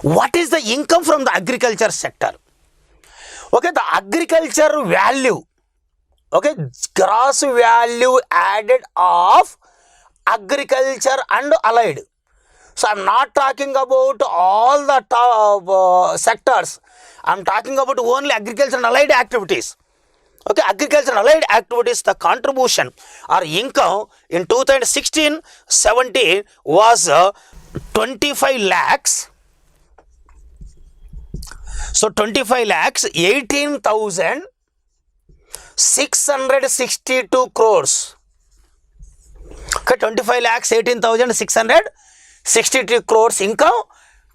What is the income from the agriculture sector? Okay, the agriculture value, okay, gross value added of agriculture and allied. So I'm not talking about all the sectors. I'm talking about only agriculture and allied activities. Okay, agriculture and allied activities, the contribution or income in 2016-17 was 25 lakhs. So 25 lakhs 18,662 crores. Okay, 25 lakhs 18,662 crores income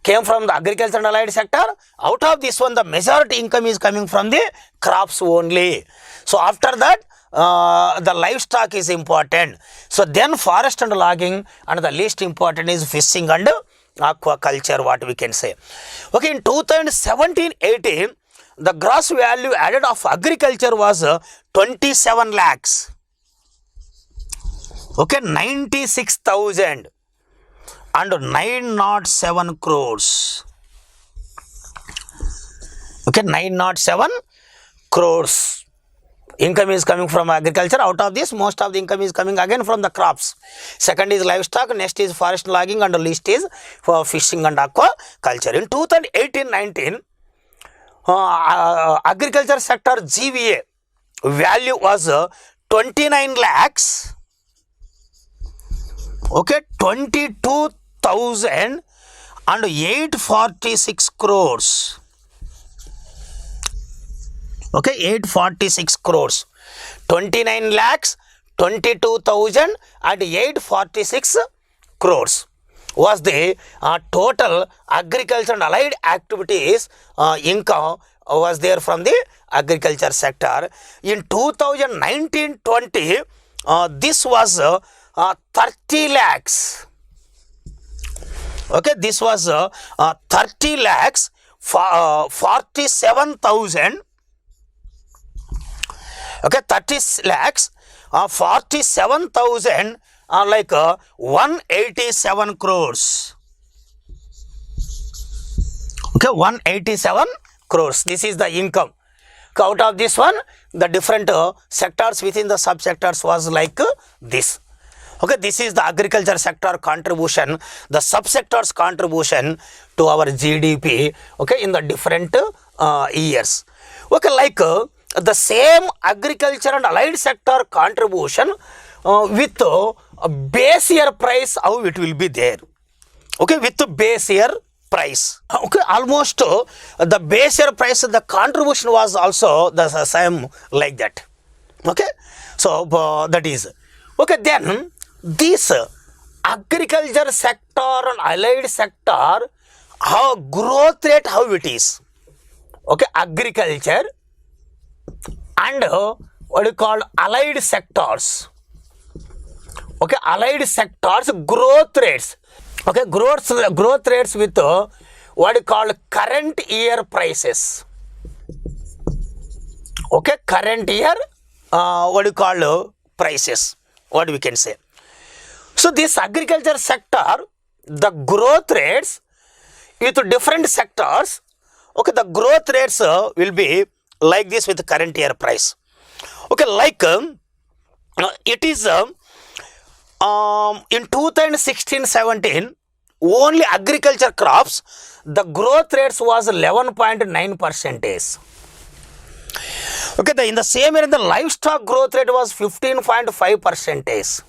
came from the agriculture and allied sector. Out of this one, the majority income is coming from the crops only. So after that, the livestock is important. So then forest and logging, and the least important is fishing and aquaculture, what we can say. Okay, in 2017-18, the gross value added of agriculture was 27 lakhs. Okay, 96,000 and 907 crores. Okay, 907 crores. Income is coming from agriculture. Out of this, most of the income is coming again from the crops. Second is livestock, next is forest logging, and the least is for fishing and aquaculture. In 2018-19, agriculture sector GVA value was 29 lakhs. Okay, 22,846 crores. Okay, 846 crores. 29 lakhs, 22,000 and 846 crores was the total agriculture and allied activities income was there from the agriculture sector. In 2019-20, this was 30 lakhs. Okay, this was 30 lakhs 47,000. Okay, 30 lakhs 47,000 like 187 crores. Okay, 187 crores. This is the income. Out of this one, the different sectors within the subsectors was like this. Okay, this is the agriculture sector contribution, the subsectors contribution to our GDP. Okay, in the different years. Okay, like the same agriculture and allied sector contribution with base year price, how it will be there. Okay, with the base year price. Okay, almost the base year price, the contribution was also the same like that. Okay, so that is. Okay, then this agriculture sector and allied sector, how growth rate, how it is. Okay, agriculture and what you call allied sectors. Okay, allied sectors growth rates. Okay, growth rates with what you call current year prices. Okay, current year what you call prices, what we can say. So this agriculture sector, the growth rates with different sectors, okay, the growth rates will be like this with current year price. Okay, like it is in 2016-17, only agriculture crops, the growth rates was 11.9%. Okay, in the same year, the livestock growth rate was 15.5%.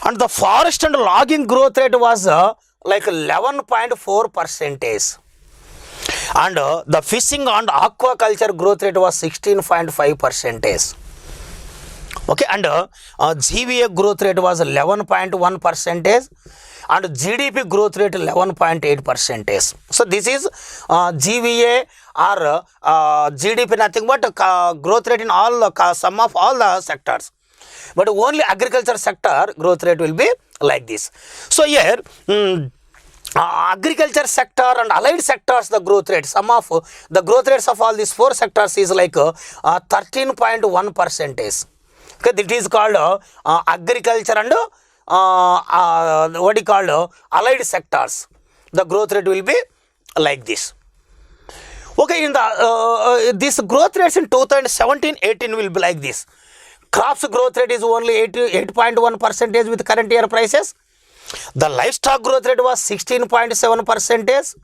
And the forest and logging growth rate was like 11.4%. And the fishing and aquaculture growth rate was 16.5%. Okay, and GVA growth rate was 11.1%, and GDP growth rate 11.8%. So this is GVA or GDP, nothing but growth rate in all sum of all the sectors. But only agriculture sector growth rate will be like this. So here agriculture sector and allied sectors, the growth rate, sum of the growth rates of all these four sectors is like 13.1%. Okay, that is called agriculture and what you call allied sectors. the growth rate will be like this. Okay, in the this growth rates in 2017-18 will be like this. Crops growth rate is only 8.1% with current year prices. The livestock growth rate was 16.7%.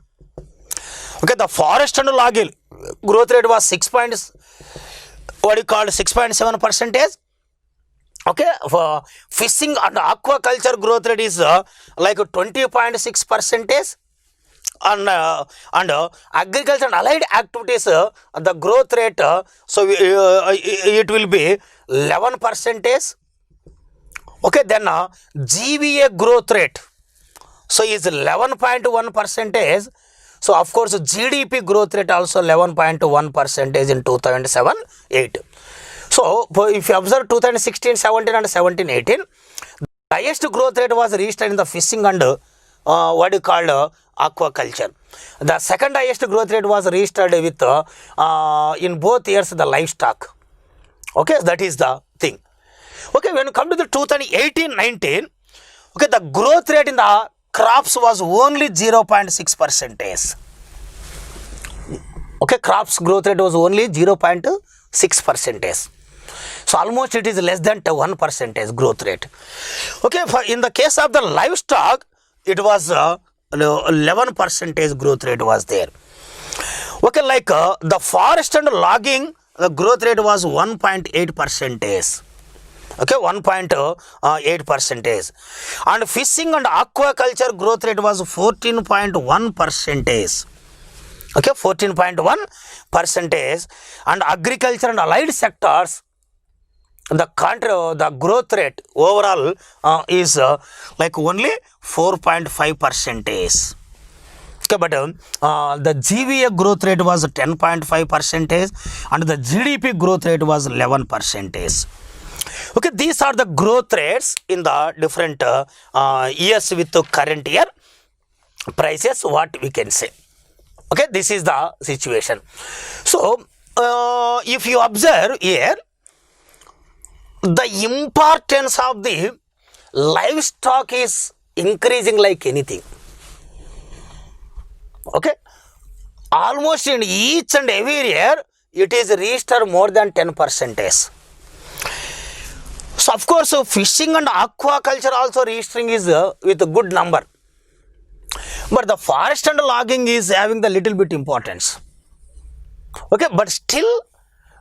Okay, the forest and logging growth rate was 6.7%. Okay, for fishing and aquaculture growth rate is like 20.6%. And agriculture and allied activities, the growth rate, it will be 11%. Okay, then GVA growth rate, so is 11.1%. So of course GDP growth rate also 11.1% in 2007-8. So if you observe 2016-17 and 17-18, the highest growth rate was reached in the fishing and aquaculture. The second highest growth rate was reached with in both years the livestock. Okay, that is the thing. Okay, when you come to the 2018-19, okay, the growth rate in the crops was only 0.6%. Okay, crops growth rate was only 0.6%. So almost it is less than 1% growth rate. Okay, in the case of the livestock, it was 11% growth rate was there. Okay, like the forest and logging, the growth rate was 1.8%. Okay, 1.8%. And fishing and aquaculture growth rate was 14.1%. Okay, 14.1%. And agriculture and allied sectors, the growth rate overall is like only 4.5%. Okay, but the GVA growth rate was 10.5% and the GDP growth rate was 11%. Okay, these are the growth rates in the different years with the current year prices, what we can say. Okay, this is the situation. So if you observe here, the importance of the livestock is increasing like anything. Okay, almost in each and every year it is reached more than 10%. So of course fishing and aquaculture also registering is with a good number, but the forest and logging is having the little bit importance. Okay, but still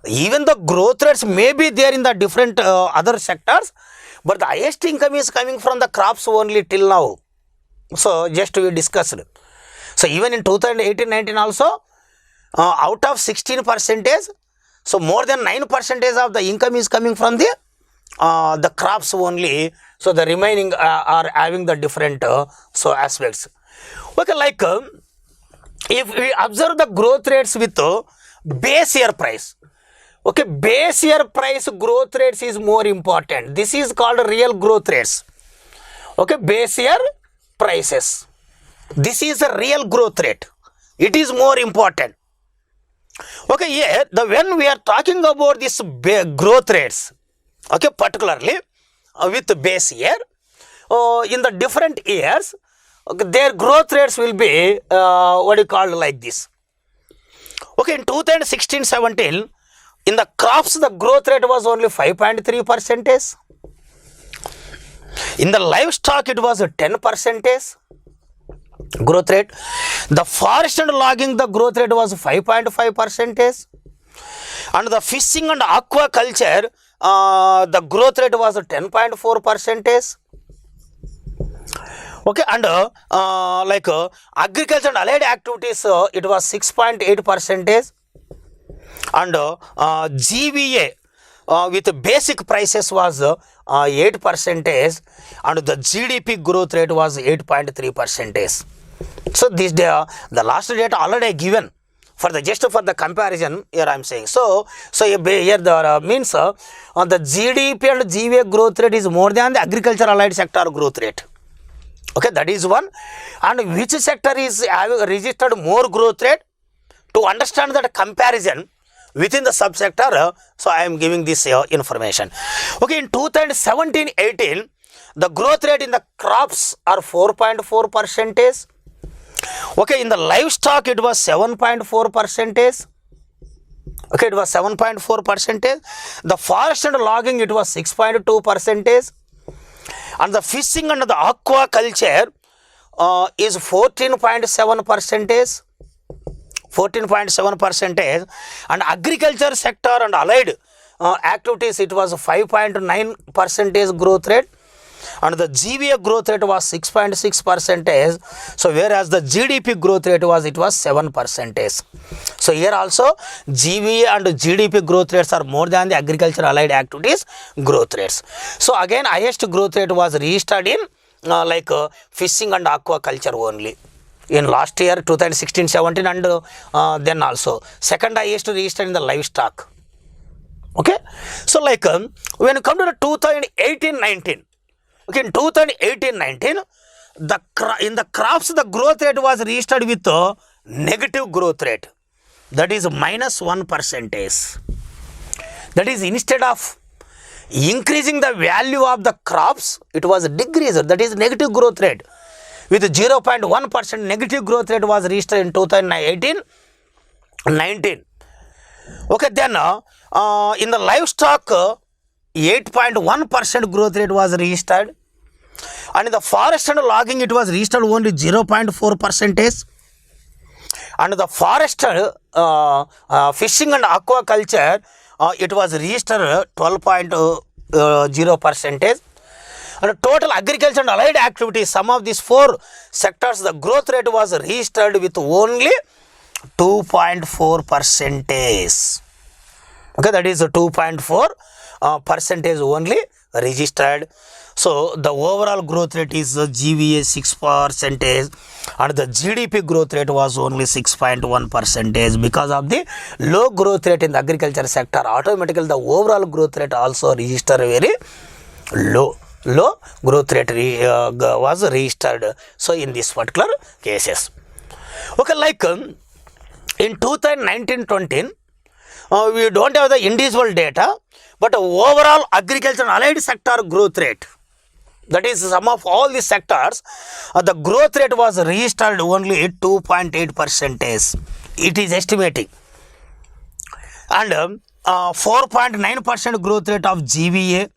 even the growth rates may be there in the different other sectors, but the highest income is coming from the crops only till now. So just we discussed. So even in 2018-19 also, out of 16%, so more than 9% of the income is coming from the crops only. So the remaining are having the different aspects. Okay, like if we observe the growth rates with base year price. Okay, base year price growth rates is more important. This is called real growth rates. Okay, base year prices. This is a real growth rate. It is more important. Okay, here when we are talking about this growth rates, okay, particularly with base year, in the different years, okay, their growth rates will be like this. Okay, in 2016-17, in the crops, the growth rate was only 5.3%. In the livestock, it was 10% growth rate. The forest and logging, the growth rate was 5.5%. And the fishing and aquaculture, the growth rate was 10.4%. Okay, and like agriculture and allied activities, it was 6.8%. And GVA with basic prices was 8%, and the GDP growth rate was 8.3%. So this the last data already given for the just for the comparison here I am saying. So here the means the GDP and GVA growth rate is more than the agriculture allied sector growth rate. Okay, that is one. And which sector is having registered more growth rate? To understand that comparison within the subsector, so I am giving this information. Okay, in 2017-18, the growth rate in the crops are 4.4%. Okay, in the livestock it was 7.4 percentage. Okay, it was 7.4 percentage. The forest and logging it was 6.2 percentage. And the fishing and the aquaculture is 14.7 percentage. 14.7 percentage. And agriculture sector and allied activities it was 5.9 percentage growth rate. And the GVA growth rate was 6.6 percentage. So whereas the GDP growth rate was 7 percentage. So here also GVA and GDP growth rates are more than the agriculture allied activities growth rates. So again highest growth rate was registered in fishing and aquaculture only in last year 2016-17 and then also second highest registered in the livestock. Okay, so when you come to the 2018-19, okay, in 2018-19 in the crops the growth rate was registered with a negative growth rate, that is -1 percentage. That is, instead of increasing the value of the crops it was decreased, that is negative growth rate with 0.1% negative growth rate was registered in 2018-19. Okay, then in the livestock 8.1% growth rate was registered, and in the forest and logging it was registered only 0.4 percentage, and the forest fishing and aquaculture it was registered 12.0 percentage. And total agriculture and allied activities, some of these four sectors the growth rate was registered with only 2.4 percentage. Okay, that is 2.4 percentage only registered. So the overall growth rate is GVA 6 percentage and the GDP growth rate was only 6.1 percentage. Because of the low growth rate in the agriculture sector, automatically the overall growth rate also registered very low growth rate was registered. So in this particular cases, okay, in 2019-20 we don't have the individual data, but overall agriculture and allied sector growth rate, that is sum of all the sectors, the growth rate was registered only at 2.8 percentage. It is estimating, and 4.9% growth rate of GVA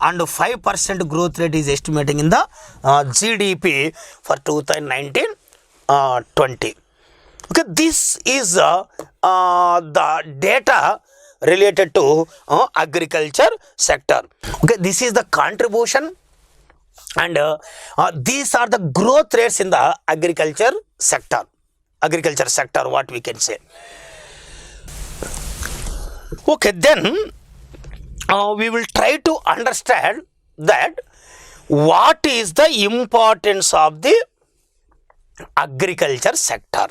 and 5% growth rate is estimating in the GDP for 2019-20. Okay, this is the data related to agriculture sector. Okay, this is the contribution, and these are the growth rates in the agriculture sector. What we can say. Okay, then we will try to understand that what is the importance of the agriculture sector.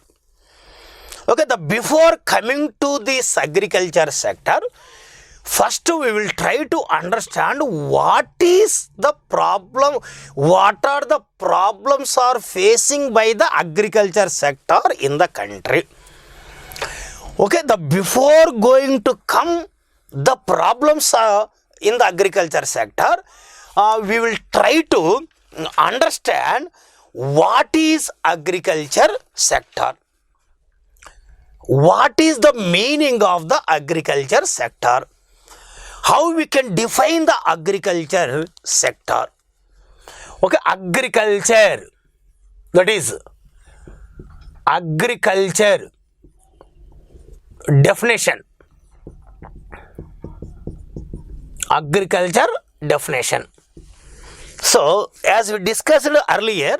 Okay, before coming to this agriculture sector, first we will try to understand what is the problem, what are the problems are facing by the agriculture sector in the country. Okay, before going to come the problems in the agriculture sector, we will try to understand what is agriculture sector. What is the meaning of the agriculture sector? How we can define the agriculture sector? Okay, agriculture, that is agriculture definition. Agriculture definition. So, as we discussed earlier,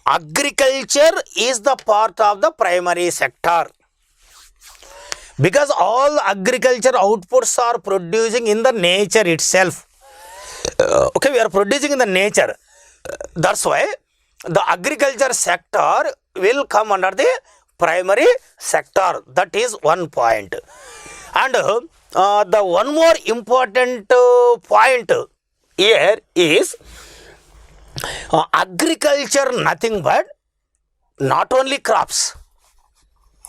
agriculture is the part of the primary sector, because all agriculture outputs are producing in the nature itself. Okay, we are producing in the nature. That's why the agriculture sector will come under the primary sector. That is one point. And the one more important point here is agriculture nothing but not only crops,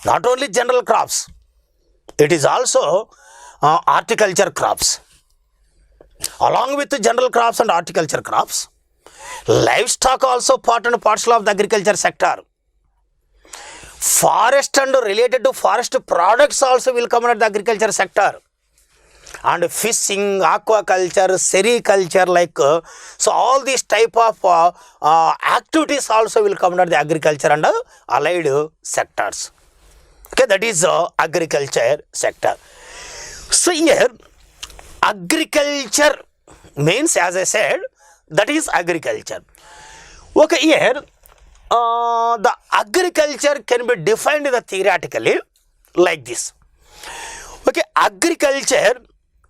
not only general crops, it is also horticulture crops. Along with the general crops and horticulture crops, livestock also part and parcel of the agriculture sector. forest and related to forest products also will come under the agriculture sector, and fishing, aquaculture, sericulture, like so all these type of activities also will come under the agriculture and allied sectors. Okay, that is agriculture sector. So here agriculture means, as I said, that is agriculture. Okay, here the agriculture can be defined theoretically like this. Okay, agriculture,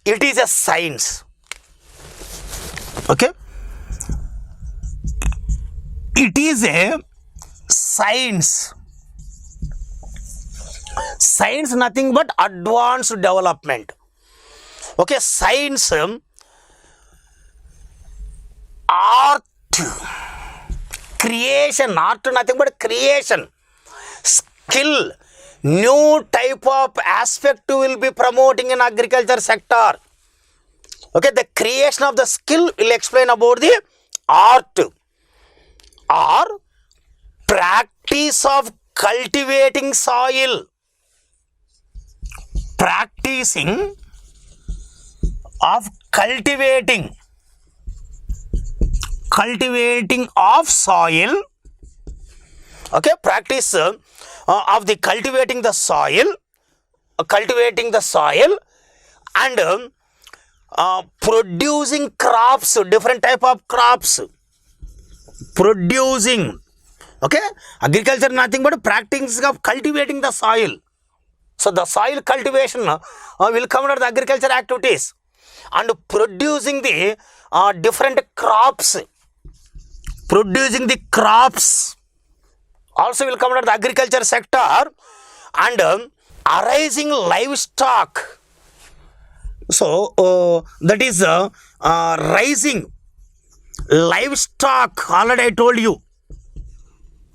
it is a science. Okay, it is a science. Science nothing but advanced development. Okay, science, art, creation, art nothing but creation, skill, new type of aspect will be promoting in agriculture sector. Okay, the creation of the skill will explain about the art, or practice of cultivating soil, practicing of cultivating of soil. Okay, practice of the cultivating the soil, and producing crops, different type of crops, producing. Okay, agriculture nothing but practice of cultivating the soil. So the soil cultivation will come under the agriculture activities, and producing the different crops, also will come under the agriculture sector, and arising livestock. So that is rising livestock, already I told you.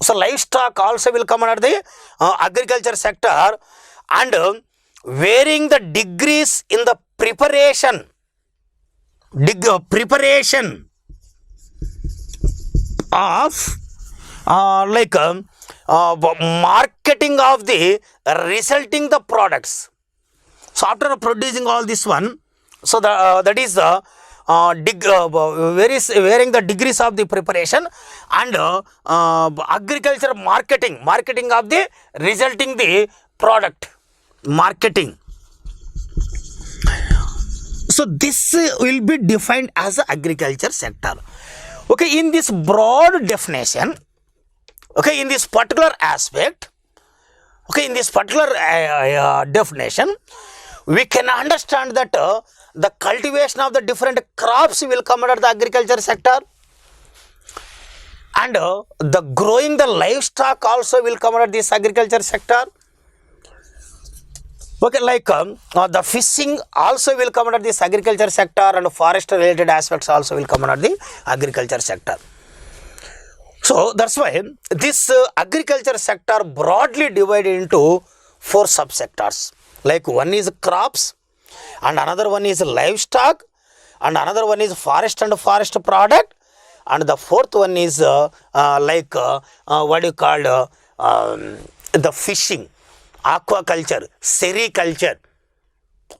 So livestock also will come under the agriculture sector, and varying the degrees in the preparation of marketing of the resulting the products. So after producing all this one, so that is the varying the degrees of the preparation, and agriculture marketing of the resulting the product, marketing. So this will be defined as the agriculture sector. Okay, in this broad definition, okay, in this particular aspect, okay, in this particular definition, we can understand that the cultivation of the different crops will come under the agriculture sector, and the growing the livestock also will come under this agriculture sector. Okay, like the fishing also will come under this agriculture sector, and forest related aspects also will come under the agriculture sector. So that's why this agriculture sector broadly divided into 4 subsectors. Like one is crops, and another one is livestock, and another one is forest and forest product, and the fourth one is what you call the fishing, aquaculture, sericulture,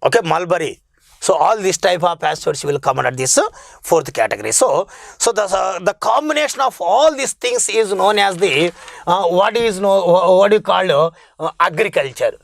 okay, mulberry. So all these type of aspects will come under this 4th category. So the combination of all these things is known as the what you call agriculture.